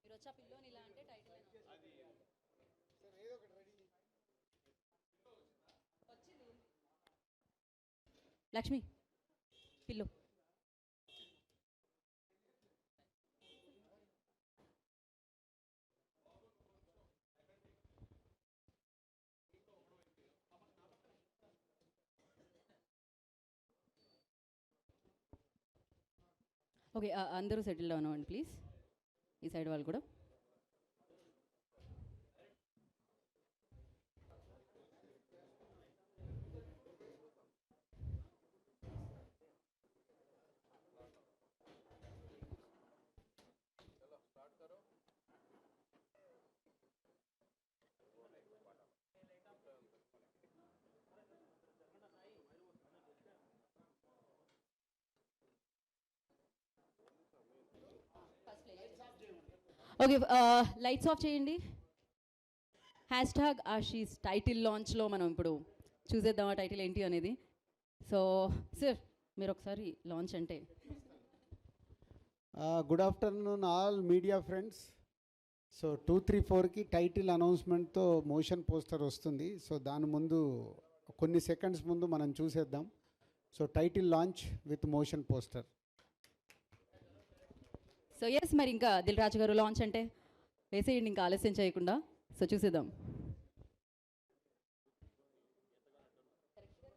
మీరు వచ్చి ఆ పిల్లోని ఇలా అంటే టైటిల్ లక్ష్మి పిల్లో. ఓకే, అందరూ సెటిల్ డౌన్ అవ్వండి ప్లీజ్, ఈ సైడ్ వాళ్ళు కూడా. ఓకే, లైట్స్ ఆఫ్ చేయండి. హ్యాష్ ట్యాగ్ ఆశీస్ టైటిల్ లాంచ్లో మనం ఇప్పుడు చూసేద్దాం ఆ టైటిల్ ఏంటి అనేది. సో సార్ మీరు ఒకసారి లాంచ్ అంటే. Good afternoon all media friends. So 2-3-4కి టైటిల్ అనౌన్స్మెంట్తో మోషన్ పోస్టర్ వస్తుంది. సో దాని ముందు కొన్ని సెకండ్స్ ముందు మనం చూసేద్దాం. So title launch with motion poster. So yes, మరి ఇంకా దిల్ రాజు గారు లాంచ్ అంటే వేసేయండి ఇంకా ఆలస్యం చేయకుండా. సో చూసేద్దాం.